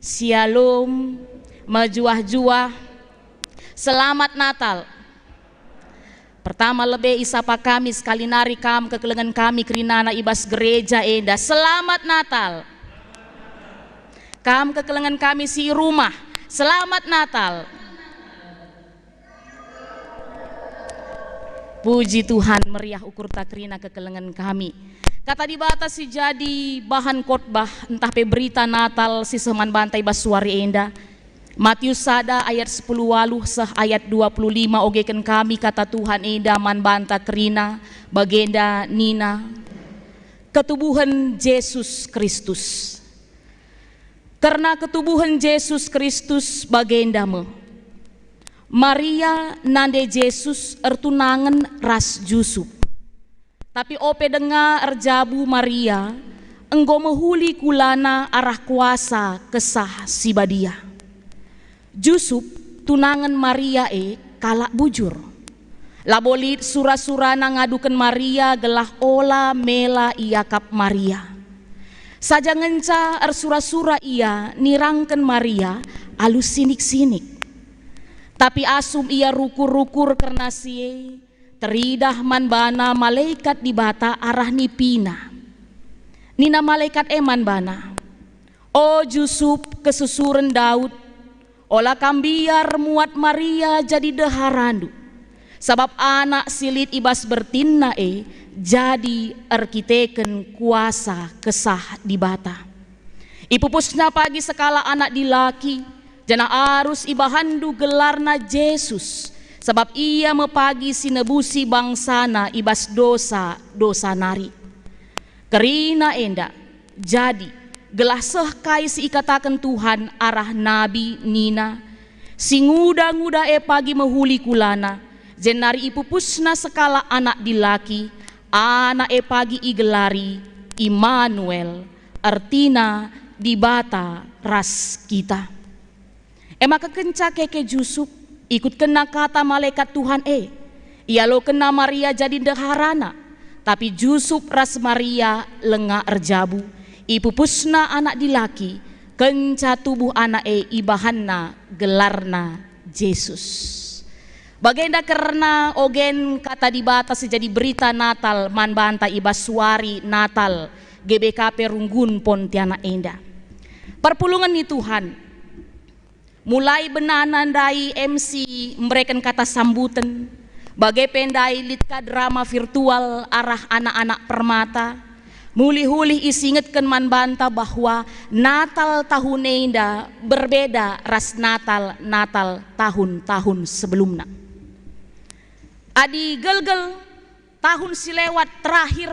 Shalom, majuah-juah, selamat Natal. Pertama lebih isapa kami sekali nari kam kekelengan kami kerinana ibas gereja enda. Selamat Natal. Kam kekelengan kami si rumah. Selamat Natal. Puji Tuhan, meriah ukur takrina kekelengan kami. Kata dibatasi jadi bahan khotbah entah pe berita Natal si seman bantai basuari enda. Matius sada ayat 10 waluh sah ayat 25 ogeken kami kata Tuhan enda man banta kerina bagenda nina ketubuhan Yesus Kristus. Karena ketubuhan Yesus Kristus bagenda me Maria nande Yesus ertunangan ras Yusuf. Tapi ope denga erjabu Maria enggo mehuli kulana arah kuasa kesah si badia. Yusuf tunangan Maria kalak bujur. Labolit sura-surana ngadukan Maria gelah ola mela iakap Maria. Saja ngenca sura-sura ia nirangkan Maria alus sinik-sinik. Tapi asum ia rukur-rukur karena sie teridah man bana malaikat di bata arah nipina. Nina malaikat eman bana. O Yusuf kesusuren Daud, olah kambiar muat Maria jadi deharandu. Sabab anak silit ibas bertina jadi arkiteken kuasa kesah di bata. Ipupusna pagi sekala anak dilaki, jana arus ibahandu gelarna Yesus. Sebab ia mepagi sinebusi bangsana ibas dosa nari. Kerina enda jadi gelah sehkai si ikatakan Tuhan arah nabi nina. Singuda-nguda pagi mehuli kulana. Jenari ipupusna sekala anak dilaki. Anak pagi igelari Immanuel. Artina dibata ras kita. Maka kenca keke Yusuf ikut kena kata malaikat Tuhan ia lo kena Maria jadi deharana. Tapi Yusuf ras Maria lengah erjabu. Ipupusna anak dilaki. Kenca tubuh anak ibahanna gelarna Yesus. Bagenda karena ogen kata dibatas jadi berita Natal man banta ibaswari Natal GBKP Runggun Pontianak Enda. Perpulungan ni Tuhan. Mulai benanandai MC memberikan kata sambutan bagai pendai litka drama virtual arah anak-anak permata. Muli-huli isingetkan man banta bahwa Natal tahun enda berbeda ras Natal tahun-tahun sebelumnya. Adi gelgel tahun silewat terakhir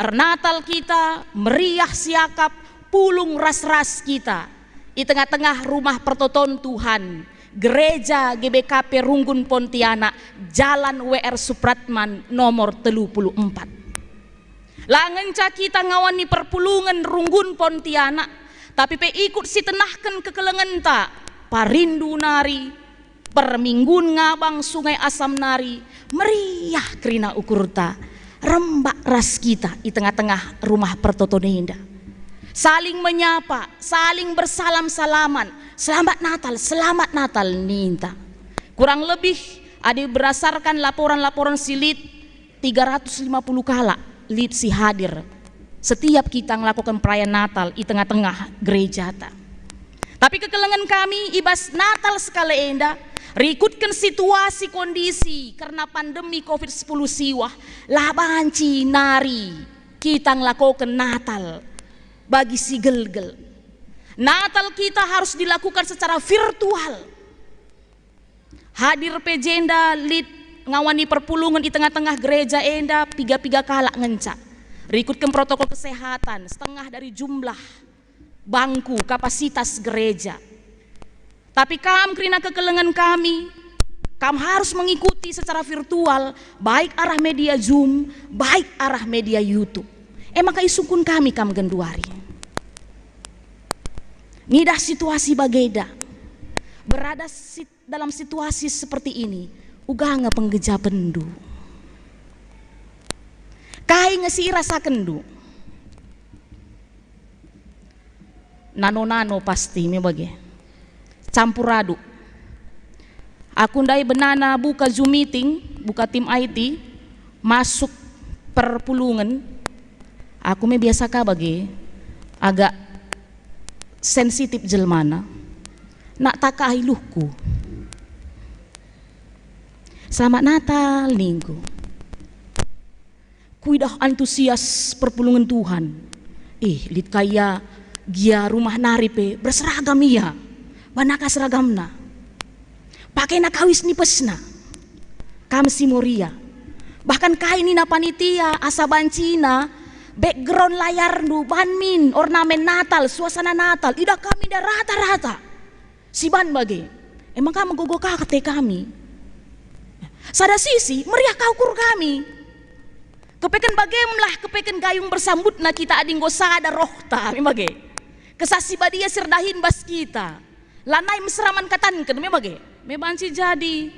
Natal kita meriah siakap pulung ras-ras kita. Di tengah-tengah rumah pertoton Tuhan, gereja GBKP Runggun Pontianak, Jalan WR Supratman nomor 34. Langenca kita ngawani perpulungan Runggun Pontianak, tapi pe ikut si tenahkan kekelengan ta, parindu nari, perminggun ngabang sungai asam nari, meriah kerina ukurta, rembak ras kita di tengah-tengah rumah pertoton indah. Saling menyapa, saling bersalam-salaman. Selamat Natal ninta. Kurang lebih ada berdasarkan laporan-laporan silit 350 kala lit si hadir. Setiap kita melakukan perayaan Natal di tengah-tengah gereja ta. Tapi kekelengan kami ibas Natal sekali enda rikutkan situasi kondisi karena pandemi COVID-10 siwah labanci nari kita melakukan Natal. Bagi si gelgel Natal kita harus dilakukan secara virtual. Hadir pejenda lit ngawani perpulungan di tengah-tengah gereja enda piga-piga kala ngenca. Rikutkan protokol kesehatan setengah dari jumlah bangku kapasitas gereja. Tapi kam kerina kekelengan kami kam harus mengikuti secara virtual baik arah media Zoom baik arah media YouTube. Maka isukun kami kam genduari. Nidah situasi bageda. Berada dalam situasi seperti ini. Uganga penggeja pendu. Kai ngesi rasa kendu. nano-nano pasti me bagi. Campur aduk. Aku ndai benana buka Zoom meeting, buka tim IT, masuk perpulungan. Aku me biasa ka bagi agak sensitif jelmana. Nak taka hiluhku. Selamat Natal minggu. Kuidah antusias perpulungan Tuhan. Lit kaya gia rumah naripe berseragam iya. Banaka seragamna. Pakai nakawis nipesna. Kamsi moria. Bahkan kaini na panitia asa bancina background layar nu banmin ornamen Natal, suasana Natal. Ida kami dah rata-rata. Si ban bagi. Emang kamu gogo kakate kami. Sada sisi meriah kaukur kami. Kepeken bagemlah kepeken gayung bersambut na kita ading gosada rohta memage. Kesasi badia sirdahin bas kita. Lanai mesraman katankeun memage. Mebanci jadi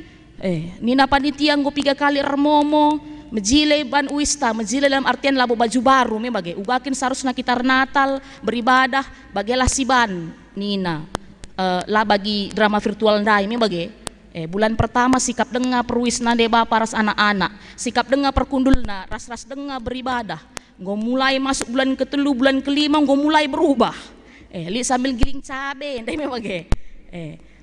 nina panitia nggo 3 kali remomo mejile ban uista mejile dalam artian labo baju baru memage ugakin seharusnya kita Natal beribadah bagelah siban nina lah bagi drama virtual ndai memage bulan pertama sikap denga perwis nade bapa ras anak-anak sikap denga perkundulna ras-ras denga beribadah nggo mulai masuk bulan ketelu bulan kelima nggo mulai berubah li sambil giling cabe ndai memage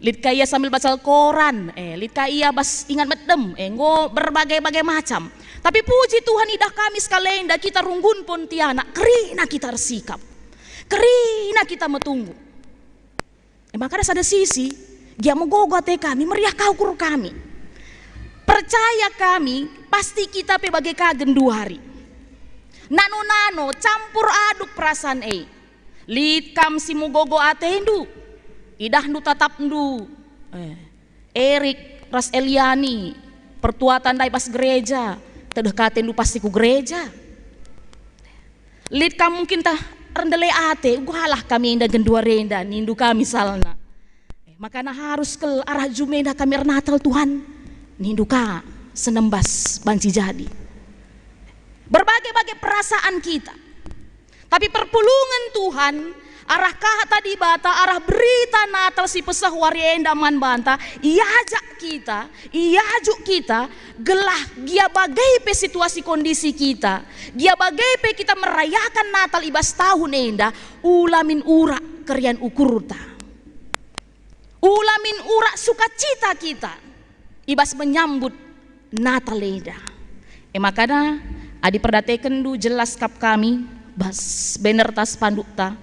lit kaya sambil baca koran, lit kaya bas ingat medem, nggo berbagai-bagai macam. Tapi puji Tuhan idah kami sekalenda kita runggun Pontianak, kerina kita bersikap, kerina kita metunggu. Makanya ada sisi, dia mogogo te kami, meriah kaukur kami. Percaya kami, pasti kita pe bagai kagen 2 hari. Nano-nano, campur aduk perasaan lit kam si mogogo atendu. Idah nu tatap ndu Erik ras Eliani pertuatan dai pas gereja tedekaten du pasti ku gereja lit kam mungkin tah rendele ate ugalah kami inda gendua renda nindu kami salna makana harus ke arah jumenda kami Natal Tuhan nindu ka senembas banci jadi berbagai-bagai perasaan kita tapi perpulungan Tuhan arah kah tadi bata arah berita Natal si pesah warienda man banta iajak kita gelah dia bagai pe situasi kondisi kita dia bagai pe kita merayakan Natal ibas tahun enda ulamin ura kerian ukurta ulamin ura sukacita kita ibas menyambut Natal enda makanya adi perdateken du jelas kap kami bas bener tas pandukta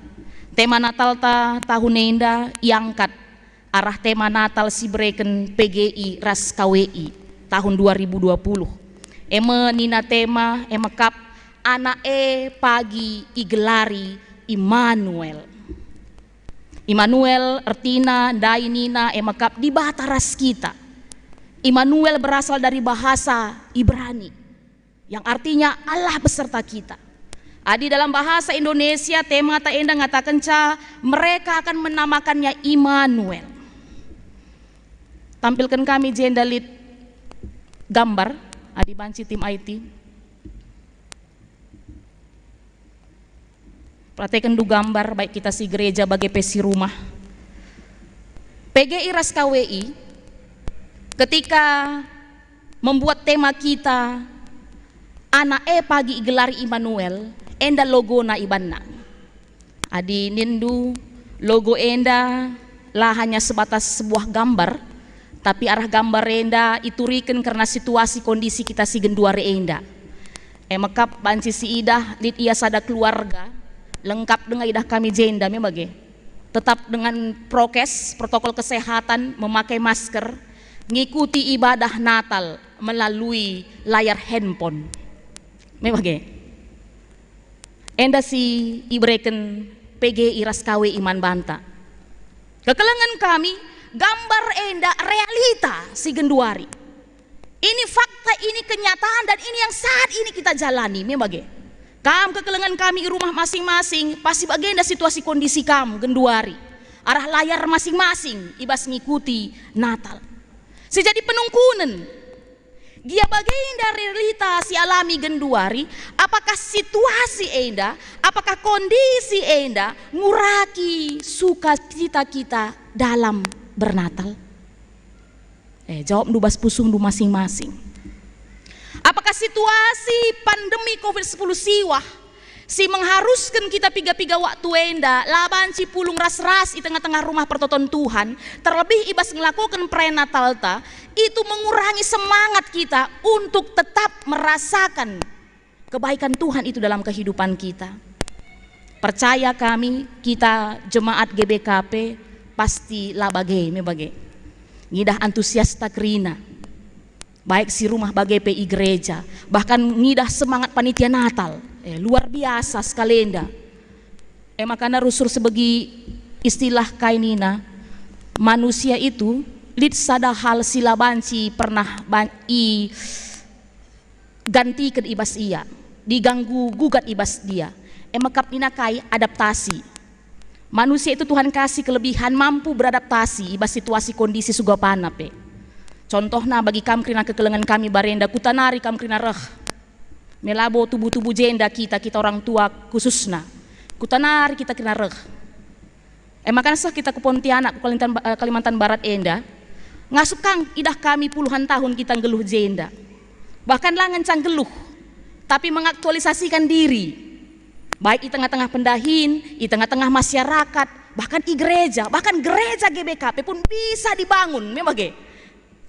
tema Natal ta tahun enda iangkat arah tema Natal si breken PGI ras KWI tahun 2020. Nina tema kap anak pagi igelari Immanuel. Immanuel ertina dai nina kap di bahasa ras kita. Immanuel berasal dari bahasa Ibrani yang artinya Allah beserta kita. Adi dalam bahasa Indonesia tema ta enda ngatakan mereka akan menamakannya Immanuel. Tampilkan kami jendalit gambar adi banci tim IT. Perhatikan du gambar baik kita si gereja bagai pesi rumah. PGI ras KWI ketika membuat tema kita anak pagi gelari Immanuel enda logo na ibanna adi nindu logo enda lah hanya sebatas sebuah gambar tapi arah gambar enda iturikan karena situasi kondisi kita si genduare enda makap banci si idah lit ia sada keluarga lengkap dengan idah kami jenda memang tetap dengan prokes protokol kesehatan memakai masker ngikuti ibadah Natal melalui layar handphone memang enda si ibreken PGI ras KWI Iman Banta. Kekelengan kami gambar enda realita si genduari. Ini fakta, ini kenyataan dan ini yang saat ini kita jalani memang kam kekelengan kami di rumah masing-masing pasti bagenda situasi kondisi kamu genduari. Arah layar masing-masing ibas ngikuti Natal. Sejadi penungkunan Gia bagenda realitas si alami genduari, apakah situasi enda, apakah kondisi enda nguraki sukacita kita dalam bernatal? Jawab dubas pusung du masing-masing. Apakah situasi pandemi COVID-10 siwah si mengharuskan kita piga-piga waktu enda laban si pulung ras-ras di tengah-tengah rumah pertoton Tuhan, terlebih ibas ngelakukan prenatal ta, itu mengurangi semangat kita untuk tetap merasakan kebaikan Tuhan itu dalam kehidupan kita. Percaya kami, kita jemaat GBKP pasti lah bagai ngidah antusias takrina, baik si rumah bagai PI gereja, bahkan ngidah semangat panitia Natal. Luar biasa skalenda. Makanya rusur sebegi istilah kainina, manusia itu lid sada hal silabanci pernah ganti ke ibas ia, diganggu gugat ibas dia. Makap inakai adaptasi. Manusia itu Tuhan kasih kelebihan mampu beradaptasi ibas situasi kondisi sugapana pe. Contohnya bagi kamkrina kekelengan kami barenda kutanari kamkrina reh. Melabo tubuh-tubuh jenda kita orang tua khususnya kutanari kita kena reh. Makanya sah kita ke Pontianak, Kalimantan Barat enda ngasup kang idah kami puluhan tahun kita ngeluh jenda, bahkan langan cang geluh, tapi mengaktualisasikan diri baik di tengah-tengah pendahin, di tengah-tengah masyarakat, bahkan bahkan gereja GBKP pun bisa dibangun,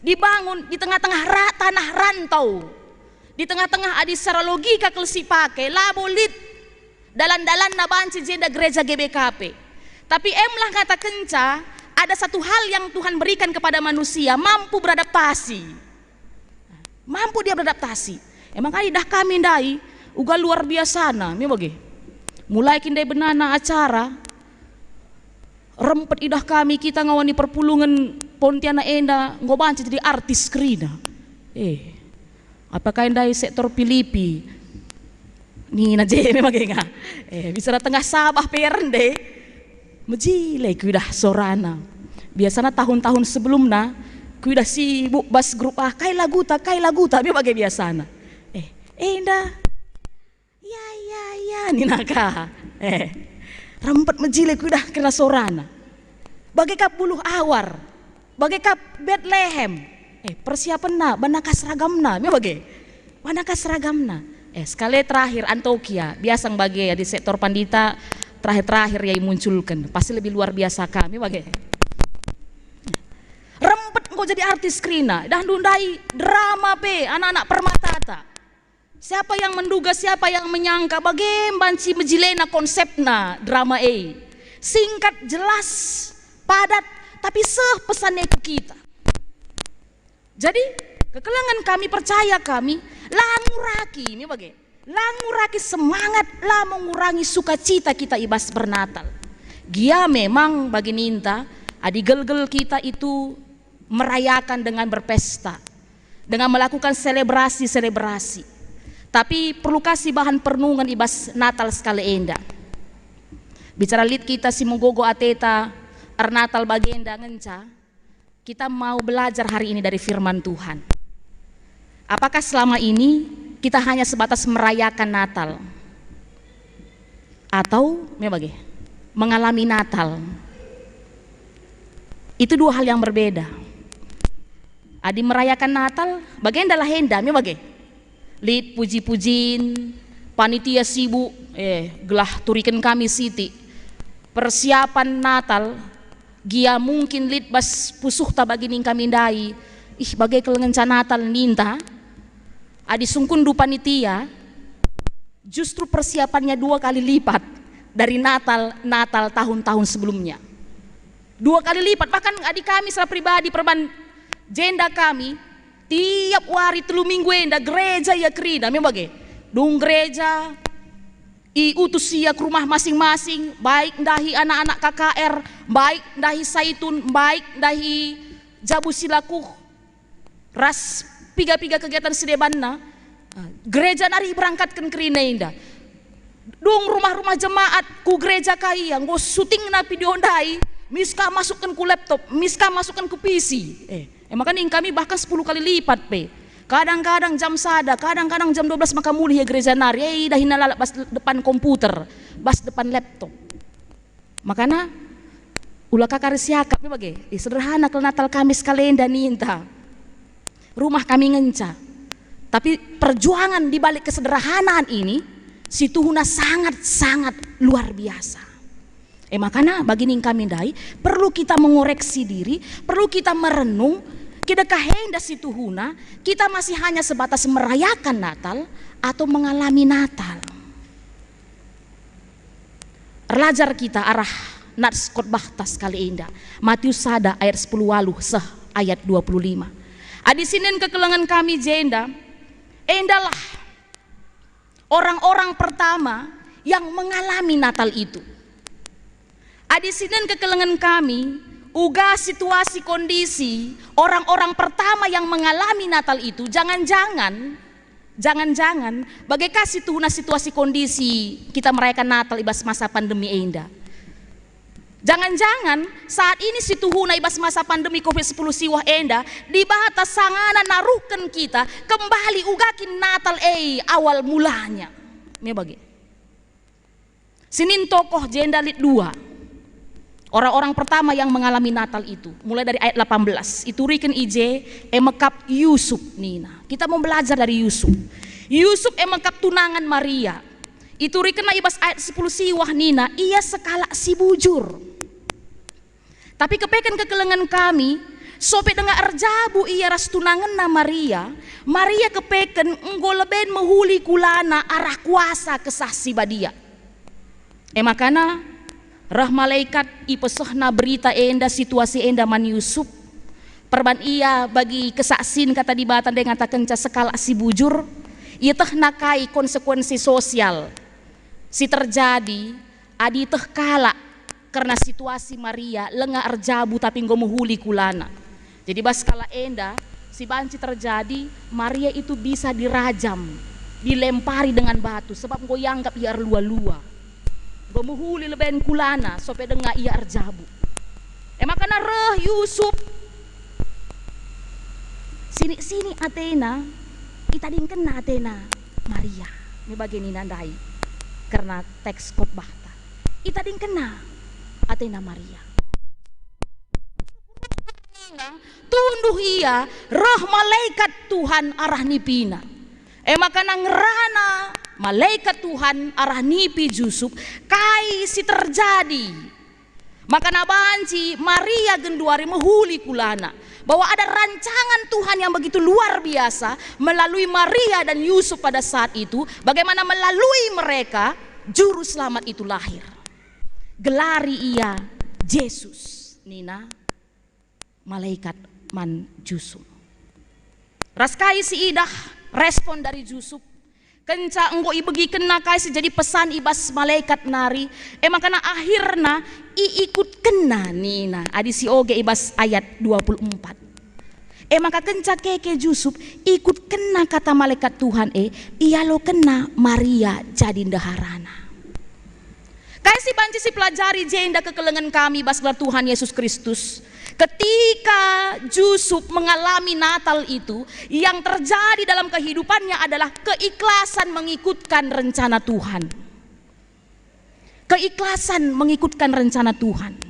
dibangun di tengah-tengah tanah rantau, di tengah-tengah adi secara logika kelsi pakai labolit dalan-dalan nabanci jenda gereja GBKP. Tapi emlah kata kenca, ada satu hal yang Tuhan berikan kepada manusia, mampu beradaptasi. Mampu dia beradaptasi. Emang dah kami ndai uga luar biasa na, mulai kindai benana acara rempet idah kami kita ngawani perpulungan Pontianak enda ngobanci jadi artis kerina. Apakah indai sektor Filipi ni na je bisa tengah Sabah perende mejile kudah sorana. Biasanya tahun-tahun sebelumnya kudah sibuk bas grup kai lagu ta bagai biasana. Indah ya ni naka rempet mejile kudah kena sorana. Bagai kap buluh awar, bagai kap Bethlehem. Persiapan na, banaka seragamna, banaka seragamna. Sekali terakhir Antioquia, biasang bagai di sektor pandita terakhir yang munculkan, pasti lebih luar biasa kami rempet kok jadi artis skrina, dah ndundai drama pe, anak-anak permatata. Siapa yang menduga, siapa yang menyangka, banci mejilena konsepna drama singkat, jelas, padat, tapi pesannya itu kita. Jadi kekelengan kami, percaya kami languraki semangat lah mengurangi sukacita kita ibas bernatal. Gia memang bagi ninta adi gel-gel kita itu merayakan dengan berpesta, dengan melakukan selebrasi. Tapi perlu kasih bahan perenungan ibas Natal sekali enda. Bicara lid kita si mogogo ateta Natal bagenda ngenca, kita mau belajar hari ini dari firman Tuhan. Apakah selama ini kita hanya sebatas merayakan Natal atau mengalami Natal? Itu dua hal yang berbeda. Adi merayakan Natal, bagian adalah henda, lid puji-pujin, panitia sibuk, gelah turikan kami siti, persiapan Natal. Gia mungkin lid bas pusuh ta bagi ning kami ndai bagai kelengan Natal ninta adi sungkun du panitia justru persiapannya 2 kali lipat dari Natal tahun-tahun sebelumnya, 2 kali lipat. Bahkan adik kami secara pribadi perban jenda kami tiap hari 3 minggu enda gereja ya kerida dung gereja utus ia ke rumah masing-masing, baik ndahi anak-anak KKR, baik ndahi Saitun, baik ndahi Jabu Silaku, ras piga-piga kegiatan sedebanna, gereja nari berangkatkan kerina indah. Dung rumah-rumah jemaat ku gereja kai yang go syuting na video ndai, miska masukkan ku laptop, miska masukkan ku PC. Makanya kami bahkan 10 kali lipat pe. Kadang-kadang jam sada, kadang-kadang jam 12 maka mulih ya gereja nari, dah hinala bas depan komputer, bas depan laptop. Makanya ulah kakak siakap bagai, sederhana kalau Natal kami kalenda ninta. Rumah kami ngenca. Tapi perjuangan di balik kesederhanaan ini si Tuhuna sangat-sangat luar biasa. Makanya bagi ning kami dai perlu kita mengoreksi diri, perlu kita merenung. Kita kahenda si Tuhuna, kita masih hanya sebatas merayakan Natal atau mengalami Natal. Relajar kita arah nats khotbah tas kali indah. Matius sada ayat 10 waluh seh ayat 25. Adi sinen kekelengan kami jenda, endalah orang-orang pertama yang mengalami Natal itu. Adi sinen kekelengan kami uga situasi kondisi orang-orang pertama yang mengalami Natal itu jangan-jangan bagaikan situasi kondisi kita merayakan Natal ibas masa pandemi enda. Jangan-jangan saat ini si Tuhuna ibas masa pandemi COVID-10 siwah enda di batas sangana naruhkan kita kembali ugakin Natal awal mulanya. Ini bagi sinin tokoh jenda lit 2. Orang-orang pertama yang mengalami Natal itu mulai dari ayat 18 itu riken ije emekap Yusuf nina. Kita mau belajar dari Yusuf. Yusuf emekap tunangan Maria. Itu riken ibas ayat 10 siwah nina, ia sekala si bujur. Tapi kepeken kekelengan kami sope dengar erjabu ia ras tunangan na Maria. Maria kepeken enggoleben mehuli kulana arah kuasa kesasi badia. Makana rah malaikat ipesehna berita enda situasi enda man Yusuf perban ia bagi kesaksin kata di batan dengan takenca sekala si bujur ia teh nakai konsekuensi sosial si terjadi adi teh kala karena situasi Maria lengah erjabu tapi nggo muhuli kulana. Jadi bas kala enda si banci terjadi Maria itu bisa dirajam dilempari dengan batu sebab nggo yanggap ia lua-lua. Gomuhuli leben kulana sope dengar ia erjabu. Makana reh Yusuf sini Athena itading kena Athena Maria. Ini bagian nandai karena teks khotbah itading kena Athena Maria. Tunduh ia roh malaikat Tuhan arah nipina. Makana ngerana malaikat Tuhan arah nipi Yusuf kai si terjadi. Makana banci Maria genduari mehuli kulana bahwa ada rancangan Tuhan yang begitu luar biasa melalui Maria dan Yusuf pada saat itu, bagaimana melalui mereka juru selamat itu lahir. Gelari ia Yesus nina malaikat man Yusuf. Raskai si idah respon dari Yusuf kenca enggo ibegi kena kai jadi pesan ibas malaikat nari makana akhirna ikut kena nina adi si oge ibas ayat 24 maka kenca keke Yusuf ikut kena kata malaikat Tuhan ia lo kena Maria jadi ndaharana kai si banci si pelajari jenda kekelengan kami bas gelar Tuhan Yesus Kristus. Ketika Yusuf mengalami Natal itu, yang terjadi dalam kehidupannya adalah keikhlasan mengikutkan rencana Tuhan. Keikhlasan mengikutkan rencana Tuhan.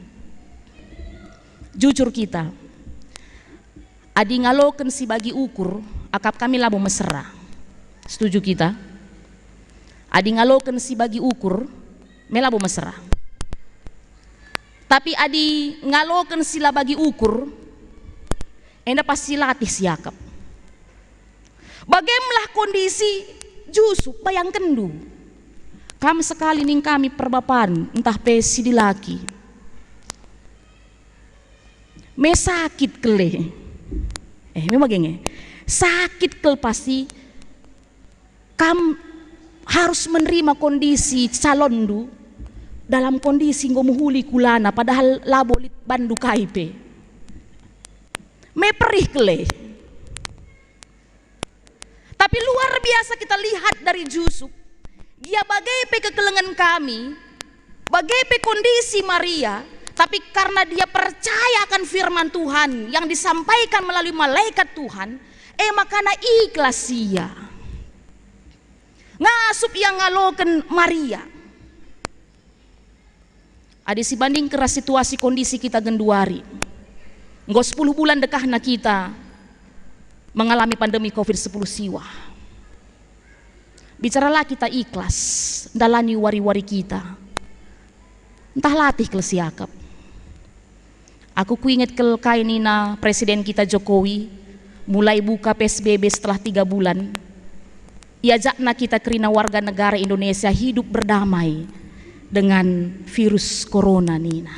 Jujur kita, adi ngaloken si bagi ukur, akap kami labo mesra. Setuju kita? Adi ngaloken si bagi ukur, melabo mesra. Tapi adi ngaloken sila bagi ukur enda pasti latih siakap. Bagaimana kondisi Yusuf bayangkan du. Kami sekali ning kami perbapan entah pesi di laki. Me sakit kele. Memang geng sakit kel pasti kam harus menerima kondisi calon du dalam kondisi ngomuhuli kulana padahal labolit bandu kaipe me perih kele. Tapi luar biasa kita lihat dari Yusuf dia bagai kekelengan kami bagai kondisi Maria, tapi karena dia percaya akan firman Tuhan yang disampaikan melalui malaikat Tuhan makana ikhlas ia ngasup yang ngaloken Maria. Adi si banding keras situasi kondisi kita genduari. Nggo 10 bulan dekahna kita mengalami pandemi COVID-10 siwa. Bicaralah kita ikhlas dalani wari-wari kita. Entah latih kelesiakap. Aku kuinget kainina presiden kita Jokowi mulai buka PSBB setelah 3 bulan. Iajakna kita kerina warga negara Indonesia hidup berdamai dengan virus corona nina.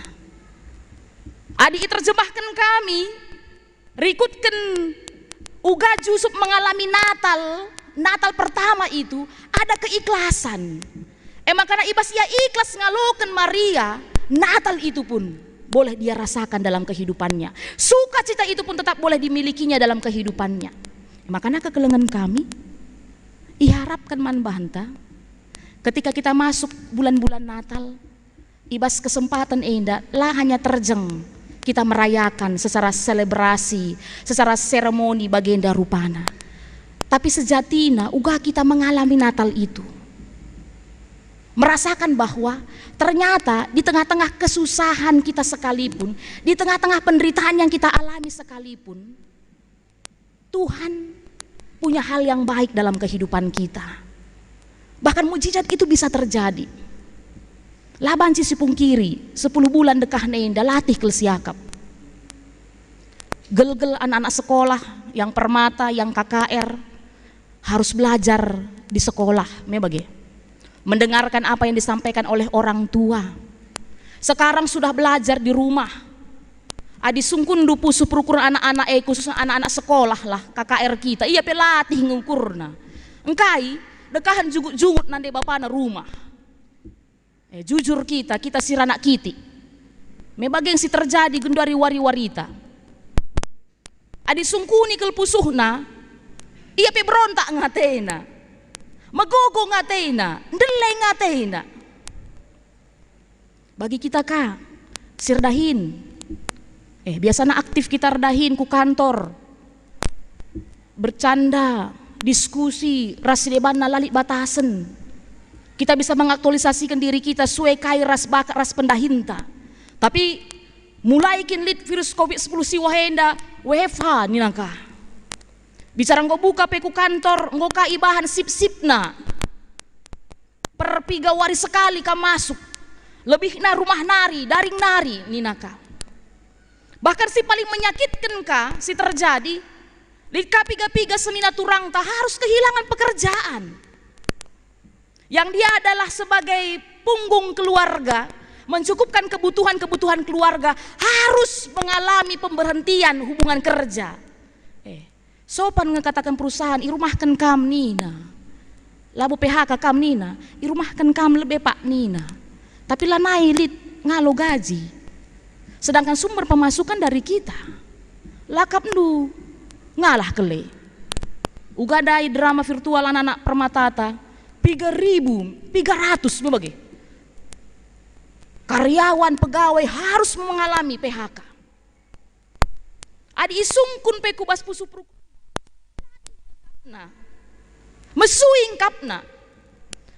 Adi terjemahkan kami, rikutkan uga Jusuf mengalami Natal pertama itu ada keikhlasan. Makanya ibas ia ikhlas ngaloken Maria, Natal itu pun boleh dia rasakan dalam kehidupannya. Sukacita itu pun tetap boleh dimilikinya dalam kehidupannya. Makanya kekelengan kami, iharapkan man banta, ketika kita masuk bulan-bulan Natal, ibas kesempatan enda lah hanya terjeng kita merayakan secara selebrasi, secara seremoni bagenda rupana. Tapi sejatina uga kita mengalami Natal itu. Merasakan bahwa ternyata di tengah-tengah kesusahan kita sekalipun, di tengah-tengah penderitaan yang kita alami sekalipun, Tuhan punya hal yang baik dalam kehidupan kita. Bahkan mujizat itu bisa terjadi. Laban sisi pungkiri 10 bulan dekah nenda latih kelesiakap. Gel-gel anak-anak sekolah yang permata, yang KKR harus belajar di sekolah, bagi mendengarkan apa yang disampaikan oleh orang tua. Sekarang sudah belajar di rumah. Adi sungkun dupu suprukur anak-anak khususnya anak-anak sekolah lah KKR kita. Iya pelatih ngukurna. Engkai dekahan jugut-jugut nande bapana rumah. Jujur kita siranak kiti. Mebageng si terjadi gendari wari-warita. Adi sungkuni kelpusuhna. Iya pe berontak ngatena. Megogo ngatena, ndele ngatena. Bagi kita ka, sirdahin. Biasanya aktif kita redahin ku kantor. Bercanda, diskusi, rasideban lalik batasen. Kita bisa mengaktualisasikan diri kita suai kai ras bakat ras pendahinta. Tapi mulai kinlit virus COVID-10 si wahenda, WFH ninangka. Bicara nggo buka peku kantor, nggo ka ibahan sip-sipna. Per 3 hari sekali ka masuk. Lebih na rumah nari, daring nari ninaka. Bahkan si paling menyakitkan ka si terjadi, di kapiga-piga semina turang ta harus kehilangan pekerjaan. Yang dia adalah sebagai punggung keluarga, mencukupkan kebutuhan-kebutuhan keluarga, harus mengalami pemberhentian hubungan kerja. Sopan ngekatakan perusahaan, irumahkan kam nina. Labu PHK kam nina, irumahkan kam lebih pak nina. Tapi lah nailit ngalo gaji. Sedangkan sumber pemasukan dari kita. Lakap ndu ngalah kele. Uga dai drama virtual anak-anak permatata 3.300 bagi. Karyawan pegawai harus mengalami PHK. Adi isungkun pe kubas pusupruk. Nah, mesuing kapna.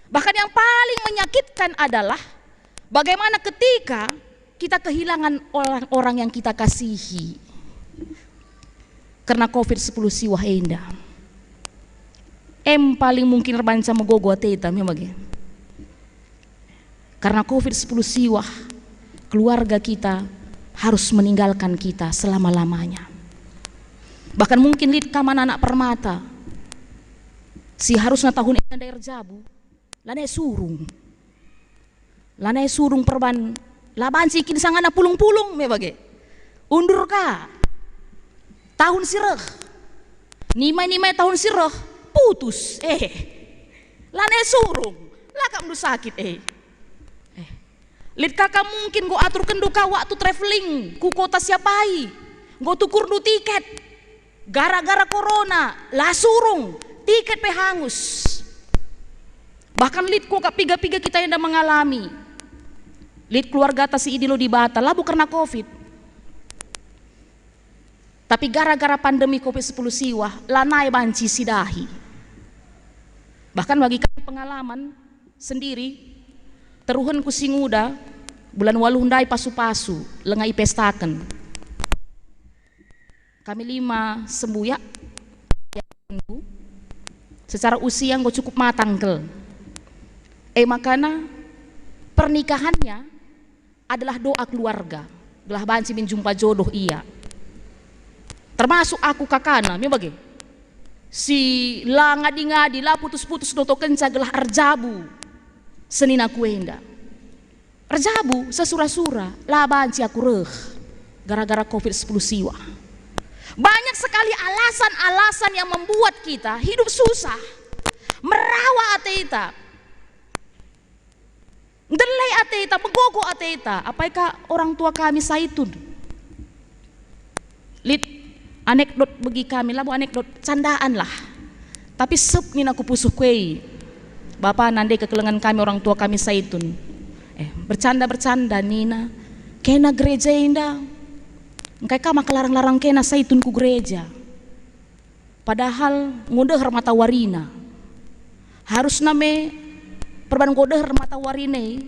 Bahkan yang paling menyakitkan adalah bagaimana ketika kita kehilangan orang-orang yang kita kasihi karena COVID-10 siwah enda. Paling mungkin rebanca megogo teta bagi. Karena COVID-10 siwah, keluarga kita harus meninggalkan kita selama-lamanya. Bahkan mungkin lid kaman anak permata. Si harusnya tahun ini daerah jabu, lanai surung perban, laban sikin sangana pulung-pulung bagi. Undur ka, tahun sireh, nimai tahun sireh, putus, lanai surung, lakam du sakit Lid kakak mungkin go atur kenduka waktu traveling ku kota siapai, go tukur du tiket, gara-gara corona, lah surung. Tiket pe hangus. Bahkan lid ko kapiga-piga kita yang mengalami. Lid keluarga ta si idilo di Bata labu karena COVID. Tapi gara-gara pandemi COVID-10 siwah, lanai banci sidahi. Bahkan bagi kami pengalaman sendiri, teruhan ku singuda, bulan waluhundai pasu-pasu, lengai pestaken. Kami 5 sembuyak, secara usia yang cukup matang kel. Makana pernikahannya adalah doa keluarga. Gelah banci min jumpa jodoh iya. Termasuk aku kakana, mi bagi. Si la ngadi-ngadi la putus-putus doto kenca gelah arjabu. Senina kuenda. Arjabu sesura-sura la banci aku reh. Gara-gara COVID-10 siwa. Banyak sekali alasan-alasan yang membuat kita hidup susah. Merawa ateita. Ndelai ateita, megogo ateita. Apakah orang tua kami saitun? Anekdot bagi kami lah, bu anekdot candaan lah. Tapi sep nin aku pusuh kuei. Bapak nandai kekelengan kami orang tua kami saitun. Bercanda-bercanda Nina. Kena gereja indah. Engkai kama kelarang-larang kena saitun ku gereja. Padahal ngode mata warina. Harus name perban ngode mata warine.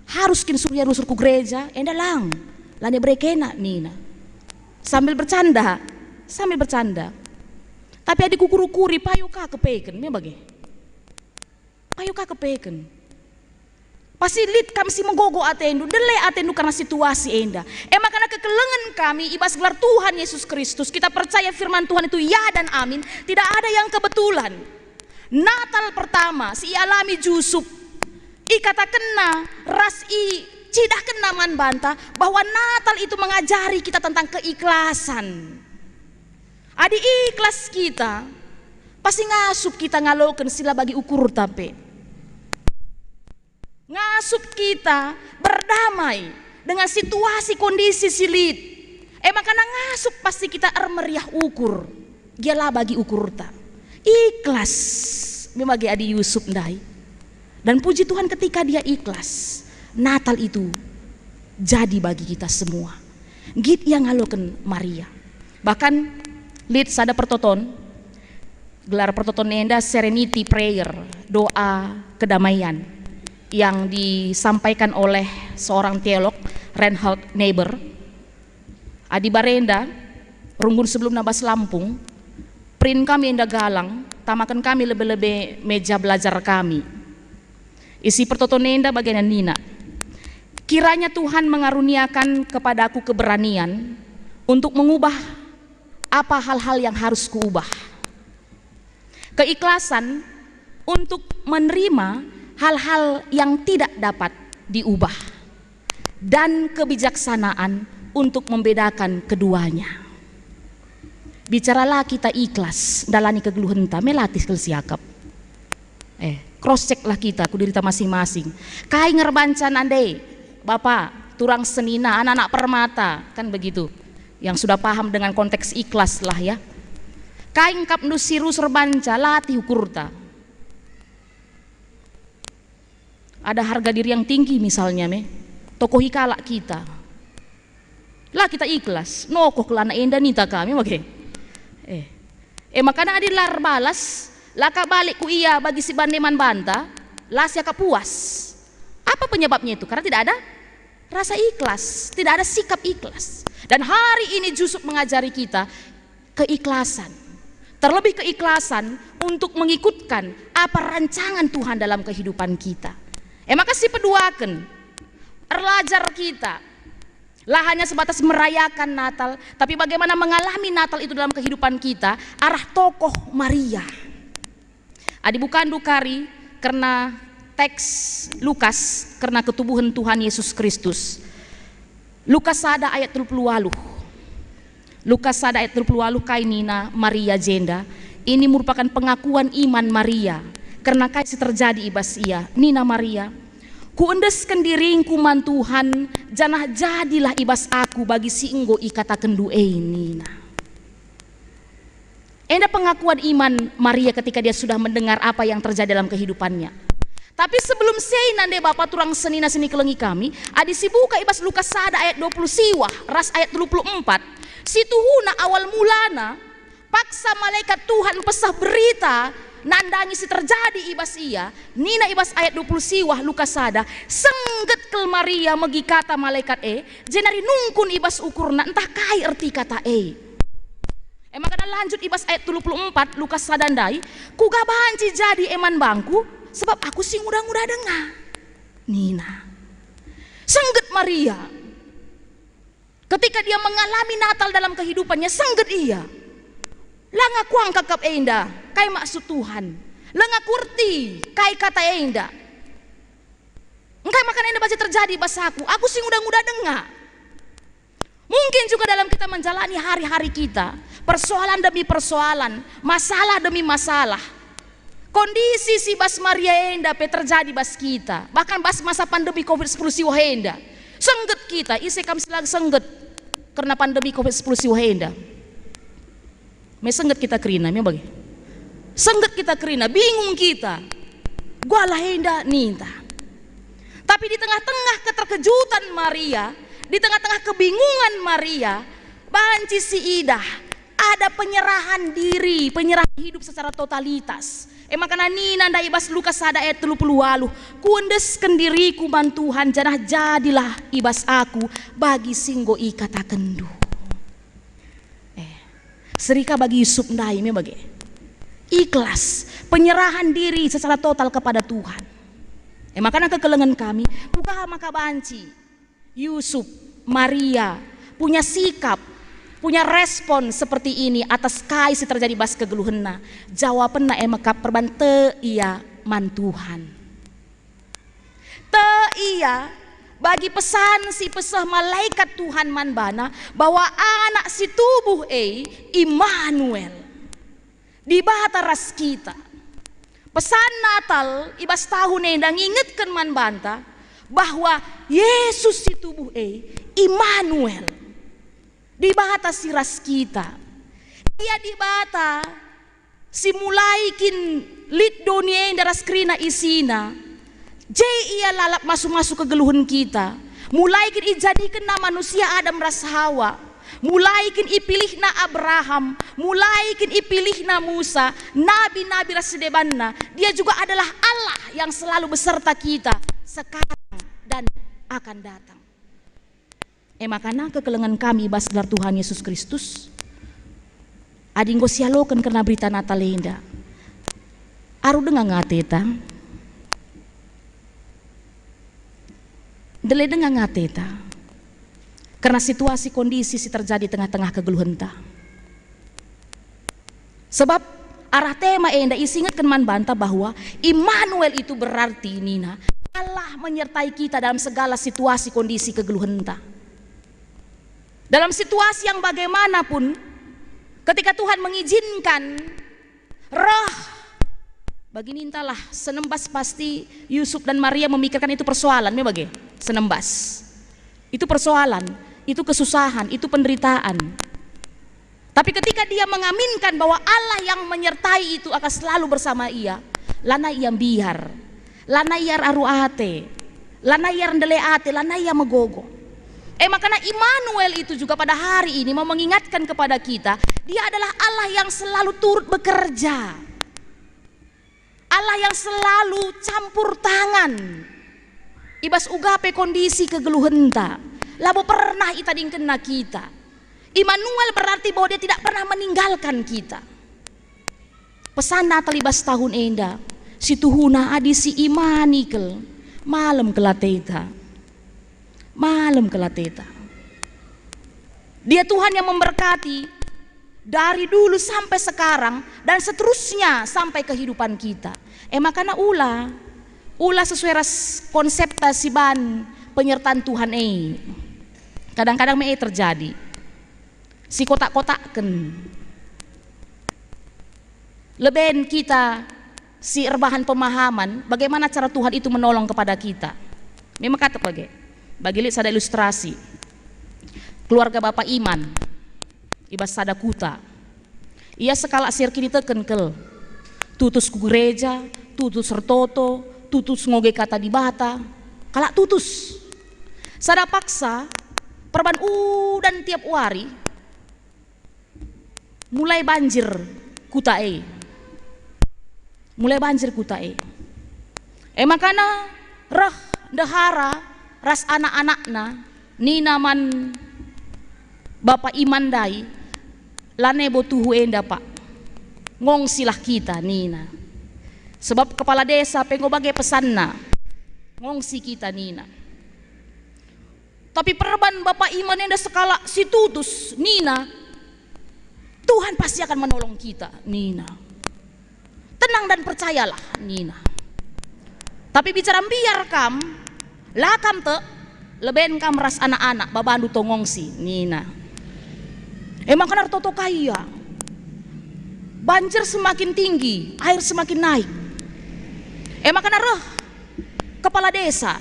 Harus kin surya rusur ku gereja. Endah lang. Lani berekena Nina. Sambil bercanda. Tapi adik kukuri payu ka kepeken, me bagi. Payu ka kepeken. Pasti lit kami si menggogo atendu, delay atendu karena situasi enda. Makanya kekelengan kami ibas gelar Tuhan Yesus Kristus, kita percaya firman Tuhan itu ya dan amin, tidak ada yang kebetulan. Natal pertama si alami Jusup, kata kena ras cidah kena man banta bahwa Natal itu mengajari kita tentang keikhlasan. Adi ikhlas kita, pasti ngasup kita ngaloken sila bagi ukur tapi. Ngasup kita berdamai dengan situasi kondisi silit. Makanya ngasup pasti kita meriah ukur. Gialah bagi ukur ta. Ikhlas. Memang adi Yusuf ndai. Dan puji Tuhan ketika dia ikhlas, Natal itu jadi bagi kita semua. Git yang ngaloken Maria. Bahkan lihat sada pertoton, gelar pertoton enda Serenity Prayer, doa kedamaian yang disampaikan oleh seorang teolog Reinhard Niebuhr. Adi barenda, runggun sebelum nabas Lampung, print kami enda galang, tamakan kami lebih-lebih meja belajar kami. Isi pertoton enda bagian Nina. Kiranya Tuhan mengaruniakan kepadaku keberanian untuk mengubah apa hal-hal yang harus kuubah. Keikhlasan untuk menerima hal-hal yang tidak dapat diubah. Dan kebijaksanaan untuk membedakan keduanya. Bicaralah kita ikhlas dalani kegeluhan ta melatih kelsiakap. Cross check lah kita ku diri ta masing-masing. Kai ngerbancan andai Bapak turang senina anak-anak permata kan begitu. Yang sudah paham dengan konteks ikhlas lah ya. Kain kap nusiru serbanca latih ukurta. Ada harga diri yang tinggi misalnya tokoh hikalak kita. Lah kita ikhlas, nokoh kelana enda nita kami oke. Makanya adilar balas, laka balik ku iya bagi si bandeman banta, lah siaka puas. Apa penyebabnya itu? Karena tidak ada rasa ikhlas, tidak ada sikap ikhlas. Dan hari ini Yusuf mengajari kita keikhlasan. Terlebih keikhlasan untuk mengikutkan apa rancangan Tuhan dalam kehidupan kita. Maka si peduaken, erlajar kita. Lah hanya sebatas merayakan Natal, tapi bagaimana mengalami Natal itu dalam kehidupan kita, arah tokoh Maria. Adi bukan dukari karena teks Lukas, karena ketubuhan Tuhan Yesus Kristus. Lukas sada ayat 30. Lukas sada ayat 30 kainina Maria jenda. Ini merupakan pengakuan iman Maria. Karena kasih terjadi ibas ia. Nina Maria, kuendeskan diringku man Tuhan, janah jadilah ibas aku bagi si enggo ikatakan du'ei Nina. Enda pengakuan iman Maria ketika dia sudah mendengar apa yang terjadi dalam kehidupannya. Tapi sebelum sei nande Bapak turang senina seni kelengi kami, adi sibuka ibas Lukas sada ayat 20 siwah, ras ayat 24. Situhuna awal mulana paksa malaikat Tuhan pesah berita nandangi si terjadi ibas ia nina ibas ayat 20 siwah Lukas sada sengget kel Maria megi kata malaikat jenari nungkun ibas ukurna entah kai erti kata emang kada lanjut ibas ayat 34 Lukas sadandai kuga banci jadi eman bangku sebab aku sing udah dengar nina sengget Maria ketika dia mengalami Natal dalam kehidupannya sengget ia langa kuang kakap enda kai maksud Tuhan langa kurti kai kata enda engkai makan enda baca terjadi basaku aku sing udah dengar. Mungkin juga dalam kita menjalani hari-hari kita persoalan demi persoalan, masalah demi masalah, kondisi si bas Maria enda pe terjadi bas kita, bahkan bas masa pandemi COVID-10 siwa enda sengget kita isi kami selang sengget karena pandemi COVID-10 siwa enda me sengget kita kerina me bagi sengget kita kerina bingung kita gua lah enda ninta tapi di tengah-tengah keterkejutan Maria, di tengah-tengah kebingungan Maria banci si Ida ada penyerahan diri, penyerahan hidup secara totalitas. Makana nina nda ibas Lukas sada ayat 30 kuendeskeun diriku man Tuhan janah jadilah ibas aku bagi singgo ikata kendu. Serika bagi Yusuf ndai me bagi ikhlas penyerahan diri secara total kepada Tuhan. Makana kekelengan kami buka maka banci Yusuf, Maria punya sikap, punya respon seperti ini atas kai si terjadi bas kegeluhenna. Jawabanna maka perban te iya man Tuhan. Te iya bagi pesan si pesah malaikat Tuhan man bana bahwa anak si tubuh Immanuel di bataras kita. Pesan Natal ibas tahun endang ingetkan man banta bahwa Yesus si tubuh Immanuel di bata si ras kita. Ia di bata si mulaikin lit dunia yang daras krina isina. Ia lalap masuk-masuk ke geluhun kita. Mulaikin ijadikan na manusia Adam ras Hawa. Mulaikin ipilih na Abraham, mulaikin ipilih na Musa, nabi-nabi rasidebanna. Dia juga adalah Allah yang selalu beserta kita sekarang dan akan datang. Makana kekelengan kami bas gelar Tuhan Yesus Kristus adinggo sialokan karena berita Natal enda aru dengar ngateta dele dengar ngateta karena situasi kondisi si terjadi tengah-tengah kegeluhenta. Sebab arah tema enda isingatkan man banta bahwa Immanuel itu berarti nina Allah menyertai kita dalam segala situasi kondisi kegeluhenta. Dalam situasi yang bagaimanapun ketika Tuhan mengizinkan roh bagi nintalah senembas pasti Yusuf dan Maria memikirkan itu persoalan me bagi senembas. Itu persoalan, itu kesusahan, itu penderitaan. Tapi ketika dia mengaminkan bahwa Allah yang menyertai itu akan selalu bersama ia, lana ia biar, lana ia aru ate, lana ia rendele ate, lana ia megogo. Makanya Immanuel itu juga pada hari ini mau mengingatkan kepada kita, dia adalah Allah yang selalu turut bekerja. Allah yang selalu campur tangan. Ibas ugape kondisi kegeluhenta labo pernah itadingkeun na kita. Immanuel berarti bahwa dia tidak pernah meninggalkan kita. Pesan Natal ibas tahun enda si tuhuna adi si imanikel malam kelateta. Malam kelateta. Dia Tuhan yang memberkati dari dulu sampai sekarang dan seterusnya sampai kehidupan kita. Makanya ulah sesuai ras konsep tasiban penyertaan Tuhan kadang-kadang terjadi si kotak-kotaken leben kita si erbahan pemahaman bagaimana cara Tuhan itu menolong kepada kita. Memang kata bagi lihat ada ilustrasi keluarga Bapak Iman ibas sada kuta ia sekala sirki ditekenkel tutus ku gereja tutus sertoto tutus ngoge kata di bata kalak tutus sada paksa perban dan tiap wari mulai banjir kutae. Mulai banjir kutae. Makana roh dahara ras anak-anakna nina man Bapak Iman dai lane botuhu enda pak ngongsilah kita nina. Sebab kepala desa pengo bagai pesanna ngongsi kita nina. Tapi perban Bapak Iman enda sekala si tutus nina, Tuhan pasti akan menolong kita nina. Tenang dan percayalah nina. Tapi bicara biar kam lakam te leben kam ras anak-anak babandu tongongsi nina. Emang kan toto kaya banjir semakin tinggi, air semakin naik. Emang kan kepala desa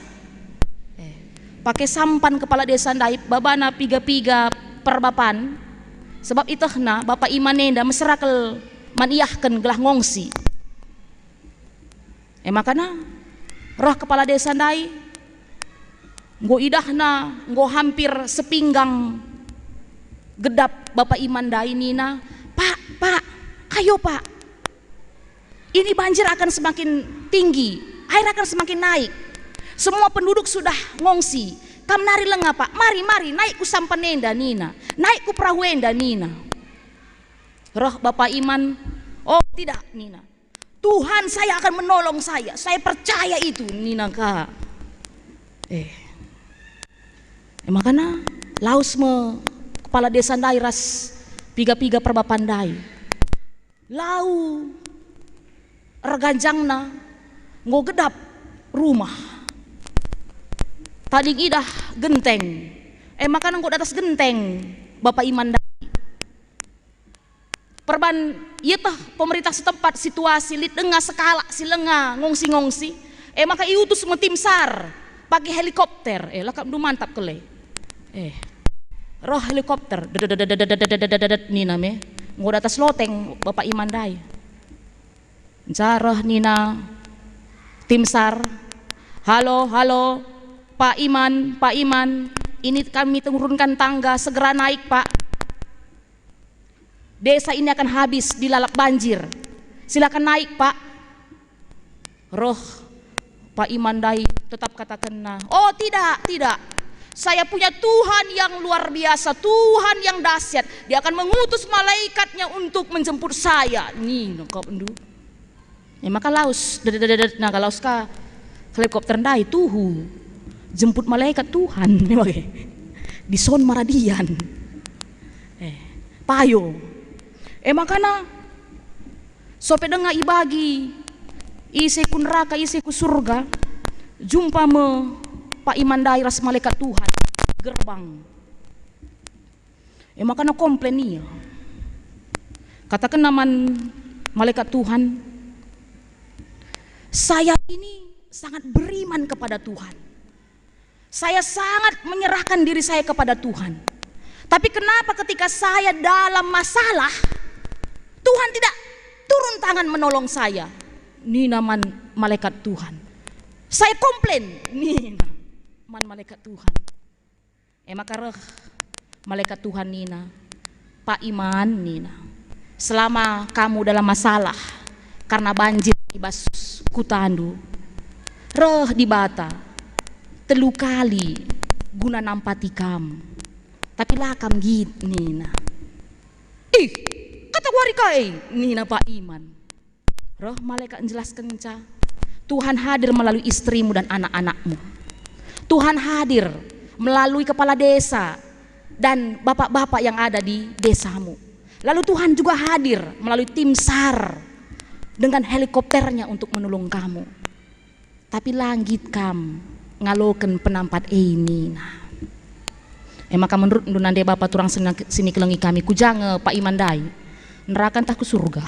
pakai sampan kepala desa ndai babana piga-piga perbapan. Sebab itu na Bapak Iman nenda meserakel maniahkan gelah ngongsi. Makana roh kepala desa ndai nggo idahna nggo hampir sepinggang gedap Bapak Iman dai nina. Pak, ayo pak, ini banjir akan semakin tinggi, air akan semakin naik. Semua penduduk sudah ngongsi. Kam nari lenga pak, mari naik ku sampan enda nina, naik ku perahu enda nina. Roh Bapak Iman, oh tidak nina, Tuhan saya akan menolong saya percaya itu nina kak. Makanya laus me kepala desa ndai ras piga-piga perbapan dai lau reganjangna nggo gedap rumah. Tadi idah genteng, makanya nggo atas genteng Bapak Iman dai. Perban iya tah pemerintah setempat situasi lit denga sekala silenga ngongsi-ngongsi. Maka iutus semua tim SAR pakai helikopter. Lakap du mantap kele. Roh helikopter nina me nggo atas loteng Bapak Iman dai. Jarah nina tim SAR. Halo Pak Iman, ini kami turunkan tangga, segera naik Pak. Desa ini akan habis dilalap banjir. Silakan naik Pak. Roh Pak Iman dai tetap katakan, oh tidak. Saya punya Tuhan yang luar biasa, Tuhan yang dahsyat. Dia akan mengutus malaikatnya untuk menjemput saya. Nih, kau endu. Maka laus, kalau ska helikopter dai tuhu. Jemput malaikat Tuhan di son maradian payo makana sope denga ibagi isi ku neraka isi ku surga jumpa me Pak Iman dai ras malaikat Tuhan gerbang makana komplain iya katakan naman malaikat Tuhan, saya ini sangat beriman kepada Tuhan. Saya sangat menyerahkan diri saya kepada Tuhan. Tapi kenapa ketika saya dalam masalah, Tuhan tidak turun tangan menolong saya? Nina man malaikat Tuhan. Saya komplain, Nina man malaikat Tuhan. Maka malaikat Tuhan Nina, Pak Iman Nina, selama kamu dalam masalah karena banjir di Basus Kutandu, di Bata, telu kali guna nampati kam tapi lakam git Nina kata warika Nina Pak Iman malaikat menjelaskan Tuhan hadir melalui istrimu dan anak-anakmu. Tuhan hadir melalui kepala desa dan bapak-bapak yang ada di desamu. Lalu Tuhan juga hadir melalui tim SAR dengan helikopternya untuk menolong kamu. Tapi langit kam ngaloken penampat ini. Maka menurut nande bapak turang sini kelengi kami kujange Pak Iman dai neraka entah ke surga.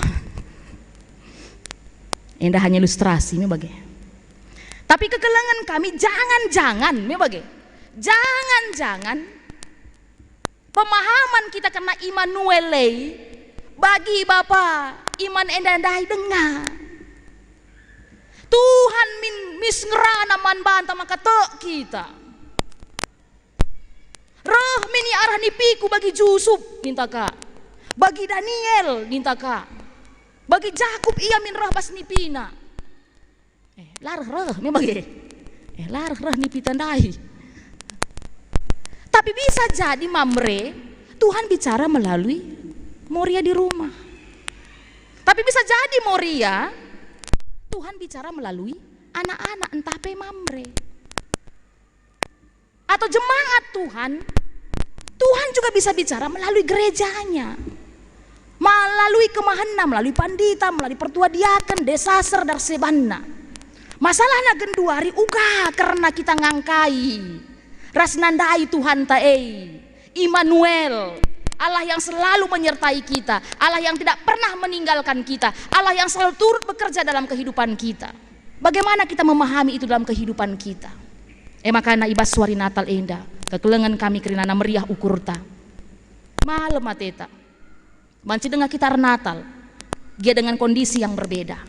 Endah hanya ilustrasi bagai. Tapi kekelengan kami jangan pemahaman kita kena Immanuel bagi Bapak Iman endah dai dengar Tuhan mis ngerana man banta maka tek kita. Roh mini arah nipiku bagi Jusuf minta kak. Bagi Daniel nintaka, bagi Jakub ia min rah bas nipina. Larah me bagi. Larah nipi tandai. Tapi bisa jadi Mamre Tuhan bicara melalui Moria di rumah. Tapi bisa jadi Moria Tuhan bicara melalui anak-anak entah pe Mamre. Atau jemaat Tuhan, Tuhan juga bisa bicara melalui gerejanya, melalui kemahana, melalui pandita, melalui pertua diaken, desaser dan sebanna. Masalahnya genduari uga karena kita ngangkai rasnandai Tuhan taei Immanuel, Allah yang selalu menyertai kita, Allah yang tidak pernah meninggalkan kita, Allah yang selalu turut bekerja dalam kehidupan kita. Bagaimana kita memahami itu dalam kehidupan kita? Makana ibas suari Natal enda kekelengan kami kerinana meriah ukurta malam mateta manci dengan kita Natal dia dengan kondisi yang berbeda,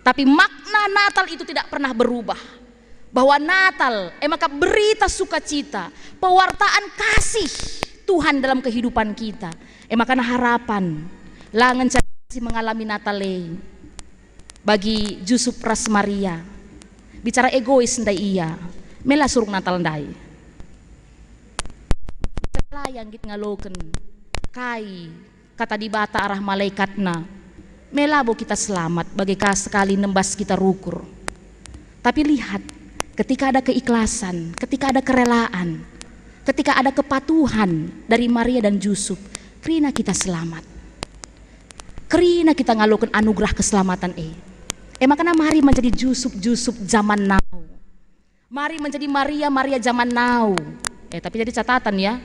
tapi makna Natal itu tidak pernah berubah, bahwa Natal maka berita sukacita, pewartaan kasih Tuhan dalam kehidupan kita. Makana harapan langan cari mengalami Natal bagi Jusuf Ras Maria bicara egois ndai iya mela surung Natal ndai yang git ngaloken kai kata di bata arah malaikatna melabo kita selamat bagai sekali nembas kita rukur. Tapi lihat, ketika ada keikhlasan, ketika ada kerelaan, ketika ada kepatuhan dari Maria dan Jusuf, kerina kita selamat, kerina kita ngaloken anugerah keselamatan makanya mari menjadi Jusuf zaman now, mari menjadi Maria zaman now. Tapi jadi catatan ya,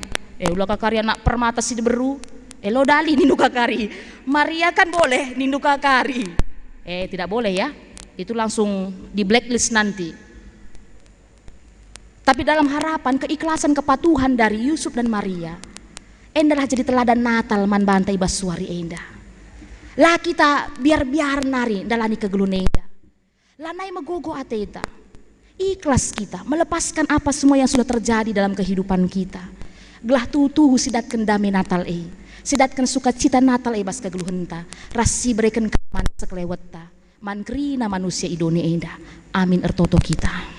ulah kakari anak permata si beru, lo dali nindu kakari. Maria kan boleh nindu kakari. Tidak boleh ya, itu langsung di blacklist nanti. Tapi dalam harapan keikhlasan kepatuhan dari Yusuf dan Maria, endalah jadi teladan Natal man bantai basuari endah. Lah kita biar nari dalani kegeluneda. Lanai megogo ateta. Ikhlas kita melepaskan apa semua yang sudah terjadi dalam kehidupan kita. Gelah tutuhu sidatkan damai Natal sidatkan sukacita Natal bas kegeluhenta. Rasi berikan keman sekeleweta. Man kerina manusia idone enda. Amin ertoto kita.